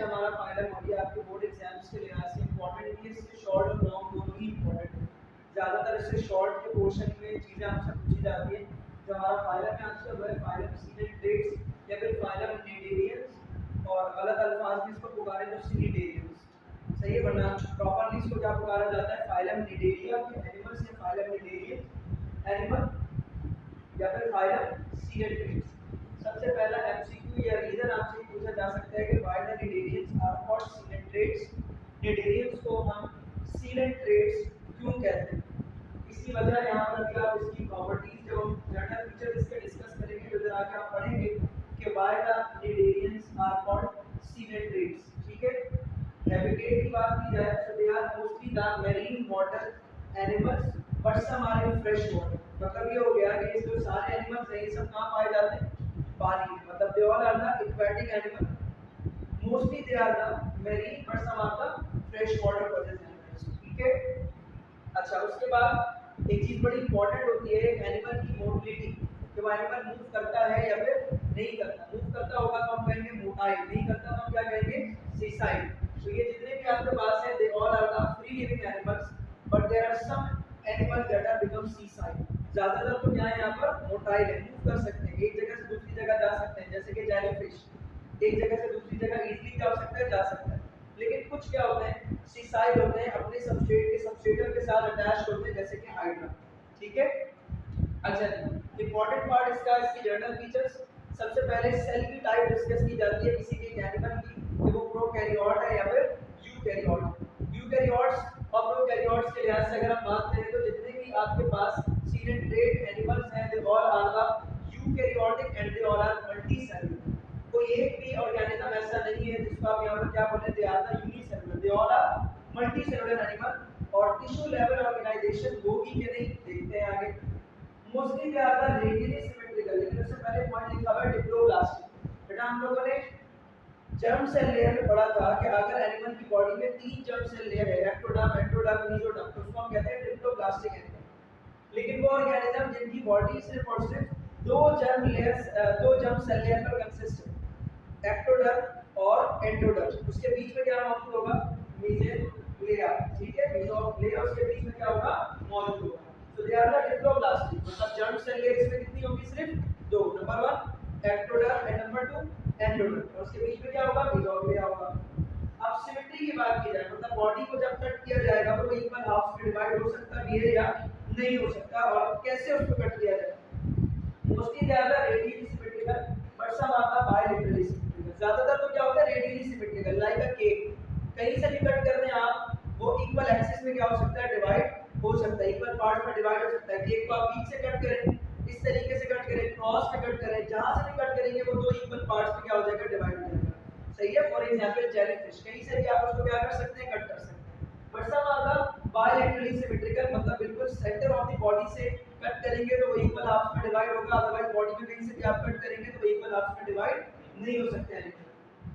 हमारा फाइलम हो गया आपके बोर्ड एग्जाम्स के लिहाज से इंपॉर्टेंट है, इससे शॉर्ट और लॉन्ग दोनों ही इंपॉर्टेंट है। ज़्यादातर इससे शॉर्ट के पोर्शन में चीज़ें हमसे पूछी जाती है। जो हमारा फाइलम है आंसर वो है फाइलम सीनेट्रेट्स या फिर फाइलम निडेरियंस, और गलत अल्फाज में इसको पुकारे तो सीनिडेरियंस, सही है, वरना प्रॉपरली इसको क्या पुकारा जाता है फाइलम निडेरिया के एनिमल्स या फाइलम निडेरियन एनिमल या फिर फाइलम सीनेट्रेट्स। सबसे पहला एमसीक्यू या रीजन आपसे पूछा जा सकता है कि why the cnidarians are called coelenterates, cnidarians को हम सीनेट्रेट्स क्यों कहते हैं। इसी वजह यहाँ पर भी आप इसकी प्रॉपर्टीज जो जनरल फीचर इसके डिस्कस करेंगे, तो इधर आके आप पढ़ेंगे कि why the cnidarians are called coelenterates. ठीक है, हैबिटेट की बात की जाए तो they are mostly the marine water animals but some are in fresh water. मतलब ये हो गया कि ये जो सारे एनिमल्स हैं ये सब कहाँ पाए जाते हैं, पानी में। मतलब they all are the aquatic animal, mostly they are the marine but some are the fresh water poses animals. ठीक है, अच्छा उसके बाद एक चीज बड़ी इंपॉर्टेंट होती है एनिमल की मोबिलिटी, कि वो एनिमल मूव करता है या फिर नहीं करता। मूव करता होगा तो हम कहेंगे मोटाइल, नहीं करता तो हम क्या कहेंगे, सीसाइल। तो ये जितने भी आपके पास है they all are the free living animals but there are some animal that are become sessile. ज्यादातर तो क्या है यहाँ पर मोटाइल है, मूव कर सकते हैं, एक जगह से दूसरी जगह जा सकते हैं, जैसे कि जेलीफिश एक जगह से दूसरी जगह इजीली क्या हो सकता है, जा सकता है। लेकिन कुछ क्या होते हैं, सीसाइल होते हैं, अपने सबस्ट्रेट के सबस्ट्रेटम के साथ अटैच्ड होते हैं, जैसे कि हाइड्रा। ठीक है, अच्छा इंपॉर्टेंट पार्ट इसका, इसकी जर्नल फीचर्स। सबसे पहले सेल की टाइप डिस्कस की जाती है किसी भी एनिमल की, कि वो प्रोकैरियोट है या फिर यूकैरियोट। यूकैरियोट्स और प्रोकैरियोट्स के लिहाज से अगर हम बात करें तो जितने भी आपके पास सीनेट्रेट एनिमल्स हैं they all are the eukaryotic and they all are multicellular. कोई एक भी ऑर्गेनिज्म ऐसा नहीं है जिसको आप यहाँ पर क्या बोले, they are the unicellular, they all are multicellular animal. और टिश्यू लेवल ऑर्गेनाइजेशन होगी कि नहीं देखते हैं आगे। Mostly they are the radially symmetrical, लेकिन उससे पहले पॉइंट लिखा हुआ है डिप्लोब्लास्ट। बेटा हम लोगों ने जर्म सेल लेयर में पढ़ा था कि अगर एनिमल की बॉडी में 3 जर्म सेल लेयर है, एक्टोडर्म, एंडोडर्म, मेसोडर्म, तो उसको हम कहते हैं डिप्लोब्लास्टिक एनिमल। लेकिन वो ऑर्गेनिज्म जिनकी बॉडी सिर्फ और सिर्फ 2 जर्म सेल लेयर पर कंसिस्ट है, एक्टोडर्म और एंडोडर्म, उसके बीच में क्या मौजूद होगा, मेसोग्लिया। ठीक है, मेसोग्लिया उसके बीच में क्या होगा, मौजूद होगा। तो दे आर द डिप्लोब्लास्टिक, मतलब जर्म सेल लेयर इसमें कितनी होगी, सिर्फ 2, number 1 ectoderm and number 2 endoderm, और उसके बीच में क्या होगा, मेसोग्लिया होगा। अब सिमेट्री की बात की जाए, मतलब बॉडी को जब कट किया जाएगा तो वो इक्वल हाफ्स में डिवाइड हो सकता भी है या नहीं हो सकता, और कैसे उसको कट किया जाए। मोस्टली ज्यादा रेडियली सिमेट्रिकल बट सम आता बायलैटरली सिमेट्रिकल। ज्यादातर तो क्या होता है रेडियली सिमेट्रिकल, लाइक अ केक, कहीं से भी कट कर दें आप, वो इक्वल एक्सिस में क्या हो सकता है, डिवाइड हो सकता है, इक्वल पार्ट में डिवाइड हो सकता है। केक को आप बीच से कट करें, इस तरीके से कट करें, क्रॉस पे कट करें, जहां से भी कट करेंगे वो 2 इक्वल पार्ट्स में क्या हो जाएगा, डिवाइड हो जाएगा। सही है, फॉर एग्जांपल जेलीफिश, कहीं से भी आप उसको क्या कर सकते हैं, कट कर सकते हैं। बट सम आता बायलैटरली सिमेट्रिकल, मतलब बिल्कुल सेंटर ऑफ द बॉडी से कट करेंगे तो वो इक्वल हाफ्स में डिवाइड होगा, अदरवाइज बॉडी में कहीं से भी आप कट करेंगे तो वो इक्वल हाफ्स में डिवाइड नहीं हो सकते हैं।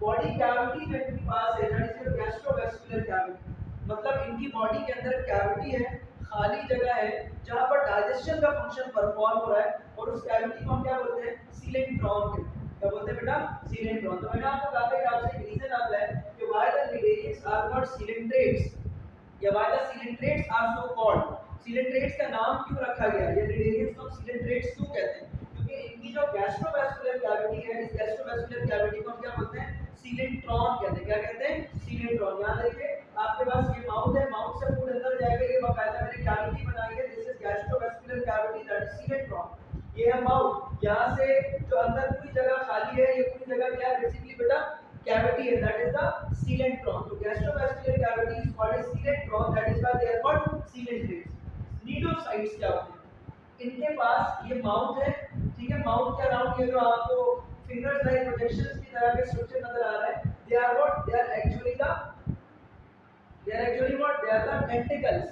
बॉडी कैविटी जो इनके पास है, दैट इज गैस्ट्रोवेस्कुलर कैविटी, मतलब इनकी बॉडी के अंदर कैविटी है, खाली जगह है जहां पर डाइजेशन का फंक्शन परफॉर्म हो रहा है, और उस कैविटी को हम क्या बोलते हैं, सीलेंट्रॉन कहते हैं। क्या बोलते हैं बेटा, सीलेंट्रॉन। तो मैंने आपको कहा था कि आपसे एक रीजन आता है कि why the cnidarians are called coelenterates, या why the coelenterates are so called. Coelenterates का नाम क्यों रखा गया, ये निडेरियंस को सीलेंट्रेट्स क्यों कहते हैं, क्योंकि इनकी जो गैस्ट्रोवेस्कुलर कैविटी है, इस गैस्ट्रोवेस्कुलर कैविटी को हम क्या बोलते हैं, सीलेंट्रॉन कहते हैं। क्या कहते हैं, सीलेंट्रॉन। यहां देखिए आपके पास ये माउथ है, माउथ से फूड अंदर जाएगा, ये बकायदा मैंने कैविटी बनाई है, this is gastrovascular cavity, that is coelenteron. ये है माउथ, यहां से जो अंदर पूरी जगह खाली है, ये पूरी जगह क्या है, बेसिकली बेटा कैविटी है, दैट इज द सीलेंट्रॉन। तो gastrovascular cavity is called as coelenteron, that is why they are called coelenterates. Cnidocytes क्या होते हैं, इनके पास ये माउथ है, ठीक है, माउथ के अराउंड ये जो आपको फिंगर्स लाइक प्रोजेक्शंस की तरह के स्ट्रक्चर नजर आ रहा है, they are what, they are actually what, they are the tentacles।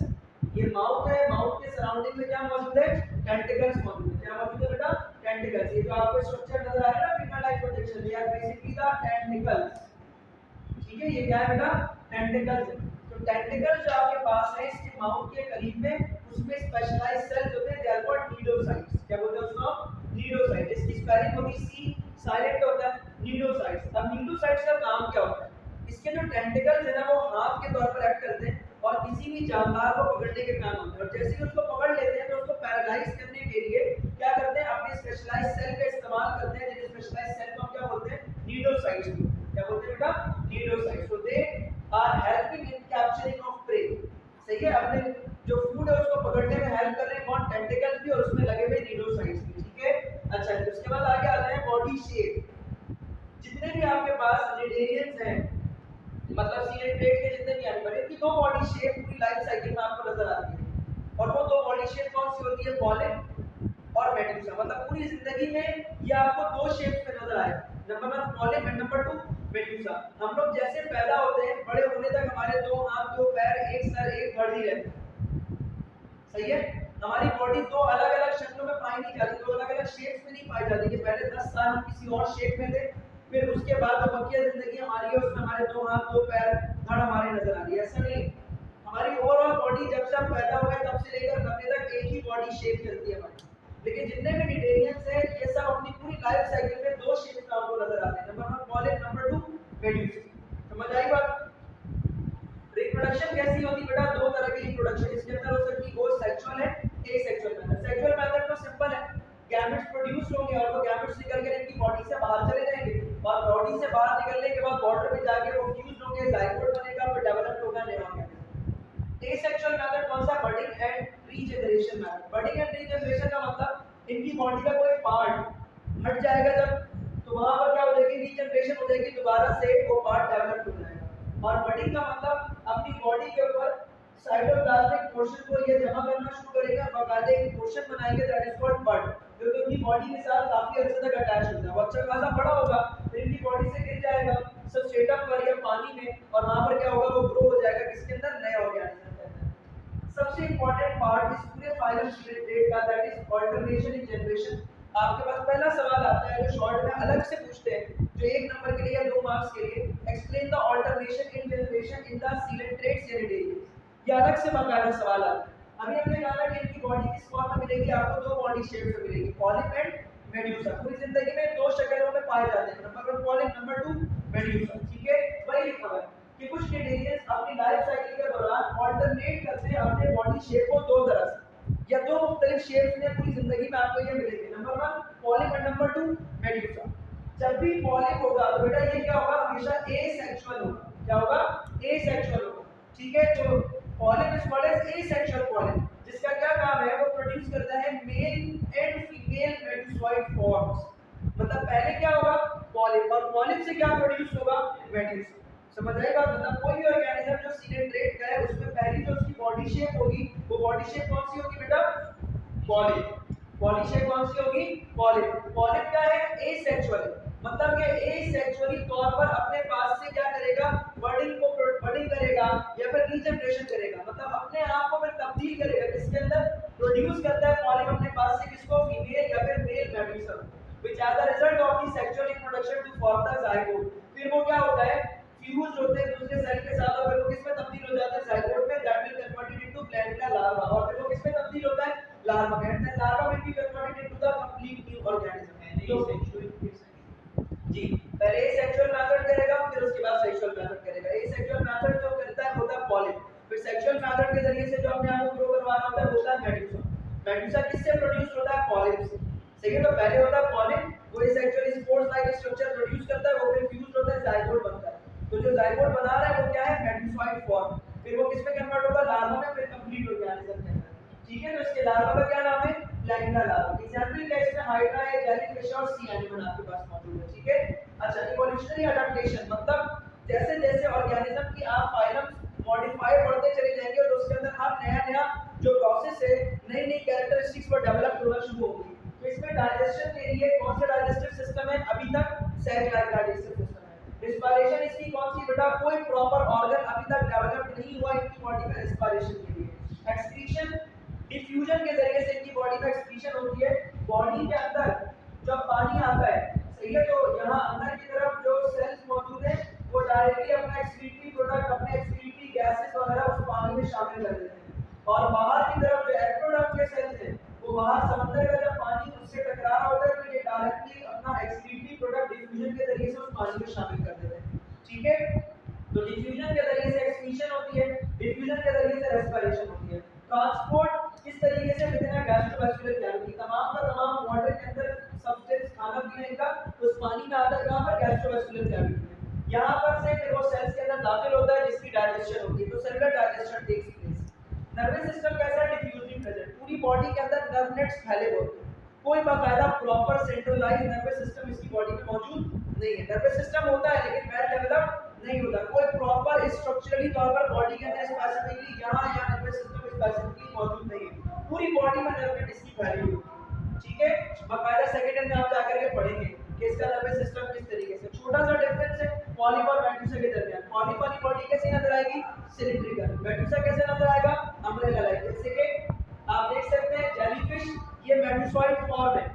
ये माउथ है, माउथ के सराउंडिंग में क्या मौजूद है, टेंटिकल्स मौजूद है। क्या मौजूद है बेटा, टेंटिकल्स। ये जो आपको स्ट्रक्चर नजर आ रहा है ना, finger like projection, they are basically the tentacles. ठीक है, ये क्या है बेटा, टेंटिकल्स। तो टेंटिकल्स जो आपके पास है इसके माउथ के करीब में, उसमें स्पेशलाइज्ड सेल्स होते हैं, दे आर कॉल्ड नीडोसाइट्स। क्या बोलते हैं उसको, नीडोसाइट। इसकी स्पेलिंग होती सी साइलेंट होता है, नीडोसाइट्स। अब नीडोसाइट्स का काम क्या होता है, इसके जो टेंटिकल्स है ना वो हाथ के तौर पर एक्ट करते हैं और किसी भी जानदार को पकड़ने के काम आते हैं, और जैसे ही उसको पकड़ लेते हैं तो उसको पैरालाइज करने के लिए क्या करते हैं, अपने स्पेशलाइज्ड सेल का इस्तेमाल करते हैं, जिन स्पेशलाइज्ड सेल को हम क्या बोलते हैं, नीडोसाइट्स। क्या बोलते हैं बेटा, नीडोसाइट्स। तो they are helping in capturing of prey. सही है, अपने जो फूड है उसको पकड़ने में हेल्प कर रहे हैं कौन, टेंटिकल्स भी और उसमें लगे हुए नीडोसाइट्स भी। ठीक है, अच्छा उसके बाद आगे आते हैं बॉडी शेप। जितने भी आपके पास निडेरियंस हैं, मतलब सीलेंट्रेट के जितने भी एनिमल हैं, इनकी दो बॉडी शेप पूरी लाइफ साइकिल में आपको नजर आती है, और वो दो बॉडी शेप कौन सी होती है, पॉलिप और मेडुसा। मतलब पूरी जिंदगी में ये आपको दो शेप्स में नजर आए, number 1 polyp and number 2 Medusa. हम लोग जैसे पैदा होते हैं, बड़े होने तक हमारे दो हाथ, दो पैर, एक सर, एक धड़ ही रहते हैं। सही है, हमारी बॉडी दो अलग अलग शक्लों में पाई नहीं जाती, दो अलग अलग शेप्स में नहीं पाई जाती कि पहले 10 साल हम किसी और शेप में थे, फिर उसके बाद जो बकिया जिंदगी हमारी है उसमें हमारे दो हाथ, दो पैर, धड़ हमारे नजर आ रही है। ऐसा नहीं, हमारी ओवरऑल बॉडी जब से हम पैदा हुए तब से लेकर मरने तक एक ही बॉडी शेप चलती है हमारी। लेकिन जितने भी डिटेरियंस हैं ये सब अपनी पूरी लाइफ साइकिल में दो शेप में आपको नजर आते हैं, नंबर 1 पॉलिप, नंबर 2 मेडुसा। समझ आई बात? रिप्रोडक्शन कैसी होती बेटा, दो तरह की रिप्रोडक्शन इसके अंदर हो सकती है, वो सेक्सुअल है, एसेक्सुअल मेथड। सेक्सुअल मेथड तो सिंपल है, गैमेट्स प्रोड्यूस होंगे और वो गैमेट्स निकल कर इनकी बॉडी से बाहर चले जाएंगे, और बॉडी से बाहर निकलने के बाद बॉर्डर पे जाके वो फ्यूज होंगे, जाइगोट बनेगा, फिर डेवलप होगा नया ऑर्गेनिज्म। एसेक्सुअल मेथड कौन सा, budding and regeneration method. Budding and regeneration का मतलब इनकी बॉडी का कोई पार्ट हट जाएगा जब, तो वहां पर क्या हो जाएगी, रीजनरेशन हो जाएगी, दोबारा से वो पार्ट डेवलप हो जाएगा। और बडिंग का मतलब अपनी बॉडी के ऊपर साइटोप्लाज्मिक पोर्शन को ये जमा करना शुरू करेगा, बकायदे एक पोर्शन बनाएंगे दैट इज कॉल्ड बड, जो कि उनकी बॉडी के साथ काफी अर्से तक अटैच होता है। वो अच्छा खासा बड़ा होगा, फिर इनकी बॉडी से गिर जाएगा सबस्ट्रेटम पर या पानी में, और वहां पर क्या होगा, वो ग्रो हो जाएगा किसके अंदर, नए ऑर्गेनिज्म के अंदर। सबसे इंपॉर्टेंट पार्ट इस पूरे फाइलम सीलेंट्रेट का that is alternation in generation. आपके पास पहला सवाल आता है जो शॉर्ट में अलग से पूछते हैं, जो 1 नंबर के लिए या 2 मार्क्स के लिए, explain the alternation in generation in the coelenterates cnidarians. ये अलग से बाकायदा सवाल आता है। अभी हमने कहा कि इनकी बॉडी किस फॉर्म में मिलेगी, आपको दो बॉडी शेप्स में मिलेगी, पॉलिप एंड मेडुसा। पूरी जिंदगी में दो शक्लों में पाए जाते हैं, नंबर 1 पॉलिप, नंबर 2 मेडुसा। ठीक है, वही लिखा हुआ है कि कुछ निडेरियंस अपनी लाइफ साइकिल के दौरान अल्टरनेट करते हैं अपने बॉडी शेप को दो तरह से, या दो मुख्तलिफ शेप्स में पूरी जिंदगी में आपको ये मिलेंगे, number 1 polyp and number 2 Medusa. जब भी पॉलिप होगा तो बेटा ये क्या होगा, हमेशा एसेक्सुअल होगा। क्या होगा, एसेक्सुअल होगा। ठीक है, तो polyp is called as asexual polyp, जिसका क्या काम है, वो प्रोड्यूस करता है male and female medusoid forms. मतलब पहले क्या होगा, पॉलिप, और पॉलिप से क्या प्रोड्यूस होगा, मेडुसा। समझ आई बात? मतलब कोई भी ऑर्गेनिज्म जो सीलेंट्रेट का है उसमें पहली जो उसकी बॉडी शेप होगी, वो बॉडी शेप कौन सी होगी बेटा, पॉलिप। बॉडी शेप कौन सी होगी, पॉलिप। पॉलिप क्या है, एसेक्सुअल, मतलब ये एसेक्सुअली तौर पर अपने पास से क्या करेगा, बडिंग करेगा या फिर रीजनरेशन करेगा, मतलब अपने आप को फिर तब्दील करेगा, किसके अंदर, प्रोड्यूस करता है पॉलिप अपने पास से किसको, फीमेल या फिर male medusa, which are the result of the sexual reproduction to form the zygote. फिर वो क्या होता है, फ्यूज होते हैं दूसरे सेल के साथ, और फिर वो किसमें तब्दील हो जाता है, जाइगोट में, that will converted into glandular larva, और फिर वो किसमें तब्दील होता है, लार्वा में, and larva will be converted into the complete new organism. जी, पहले एसेक्सुअल मेथड करेगा, फिर उसके बाद सेक्सुअल मेथड करेगा। एसेक्सुअल मेथड जो करता है होता है पॉलिप, फिर सेक्सुअल मेथड के जरिए से जो अपने आप को ग्रो करवाना होता है होता है मेडुसा। मेडुसा किससे प्रोड्यूस होता है, पॉलिप से। सही है, तो पहले होता है पॉलिप, वो asexual spores like structure produce करता है, वो फिर फ्यूज होता है, जाइगोट बनता है। तो जो जाइगोट बना रहा है वो क्या है, मेडुसॉइड फॉर्म, फिर वो किसमें कन्वर्ट होगा, लार्वा में, फिर कंप्लीट ऑर्गेनिज्म के अंदर। ठीक है, तो इसके लार्वा का क्या नाम है, ग्लैंडुलर लार्वा। एग्जांपल क्या इसमें हाइड्रा है, जेलीफिश और सी एनिमल आपके पास मौजूद है। ठीक है, अच्छा इवोल्यूशनरी अडैप्टेशन, मतलब जैसे जैसे ऑर्गेनिज्म की आप फाइलम मॉडिफाई बढ़ते चले जाएंगे और उसके अंदर हर नया नया जो प्रोसेस है, नई नई कैरेक्टरिस्टिक्स पर डेवलप होना शुरू होगी। तो इसमें डाइजेशन के लिए कौन सा डाइजेस्टिव सिस्टम है, अभी तक सेल लाइक डाइजेस्टिव सिस्टम है। रिस्पिरेशन इसकी कौन सी बेटा, कोई प्रॉपर ऑर्गन अभी तक डेवलप नहीं हुआ इनकी बॉडी में रिस्पिरेशन के लिए। एक्सक्रीशन, डिफ्यूजन के जरिए से इनकी बॉडी में एक्सक्रीशन होती है। बॉडी के अंदर जब पानी आता है, सही है, तो यहाँ अंदर की तरफ जो सेल्स मौजूद हैं वो डायरेक्टली अपना एक्सक्रीटरी प्रोडक्ट, अपने एक्सक्रीटरी गैसेस वगैरह उस पानी में शामिल कर देते हैं, और बाहर की तरफ जो एक्टोडर्म के सेल्स हैं वो बाहर समंदर का जब पानी उससे टकरा रहा होता है तो ये डायरेक्टली अपना एक्सक्रीटरी प्रोडक्ट डिफ्यूजन के जरिए से उस पानी में शामिल कर देते हैं। ठीक है, कोई बाकायदा प्रॉपर सेंट्रलाइज नर्वस सिस्टम इसकी बॉडी में मौजूद नहीं है। नर्वस सिस्टम होता है लेकिन वेल डेवलप्ड नहीं होता। कोई प्रॉपर स्ट्रक्चरली तौर पर बॉडी के अंदर स्पेसिफिकली यहाँ नर्वस सिस्टम स्पेसिफिकली मौजूद नहीं है। पूरी बॉडी में नर्व इसकी फैली हुई है। ठीक है, बाकायदा सेकेंड में आप जाकर के पढ़ेंगे कि इसका नर्वस सिस्टम किस तरीके से। छोटा सा डिफरेंस है पॉलिप और मेडुसा के दरमियान। पॉलिप वाली बॉडी कैसे नजर आएगी? सिलिंड्रिकल। मेडुसा कैसे नजर आएगा? Umbrella like. जैसे कि आप देख सकते हैं जेलीफिश, ये मेडुसॉइड फॉर्म है।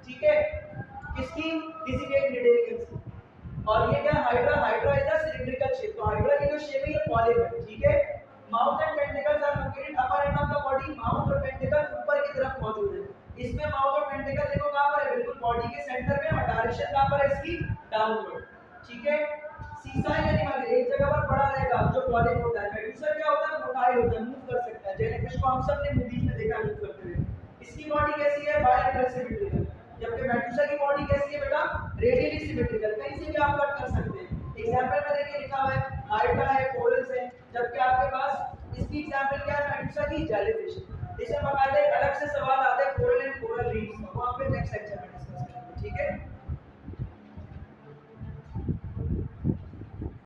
ठीक है, किसकी? किसी भी एक निडेरियंस की। और ये क्या? Hydra. Hydra is a cylindrical shape. तो हाइड्रा की जो शेप है ये पॉलिप है। ठीक है, mouth and tentacles are located upper end of the body. Mouth और टेंटिकल ऊपर की तरफ मौजूद है। इसमें माउथ और टेंटिकल देखो कहां पर है? बिल्कुल बॉडी के सेंटर में, और डायरेक्शन कहां पर है इसकी? डाउनवर्ड। ठीक है, सीसाई एनिमल एक जगह पर पड़ा रहेगा जो पॉलिप होता है। मेडुसा क्या होता है? मोटाइल होता है, मूव कर सकता है। जेलीफिश को हम सब ने मूवीज में देखा मूव करते हुए। इसकी बॉडी कैसी है? Bilateral symmetrical. जबकि मेडुसा की बॉडी कैसी है बेटा? Radially symmetrical. कहीं से भी आप कट कर सकते हैं। एग्जांपल में देखिए लिखा हुआ है हाइड्रा है, कोरल्स है। जबकि आपके पास इसकी एग्जांपल क्या है? मेडुसा की जेलीफिश। इसमें बाकायदा एक अलग से सवाल आता है कोरल एंड कोरल रीफ्स का।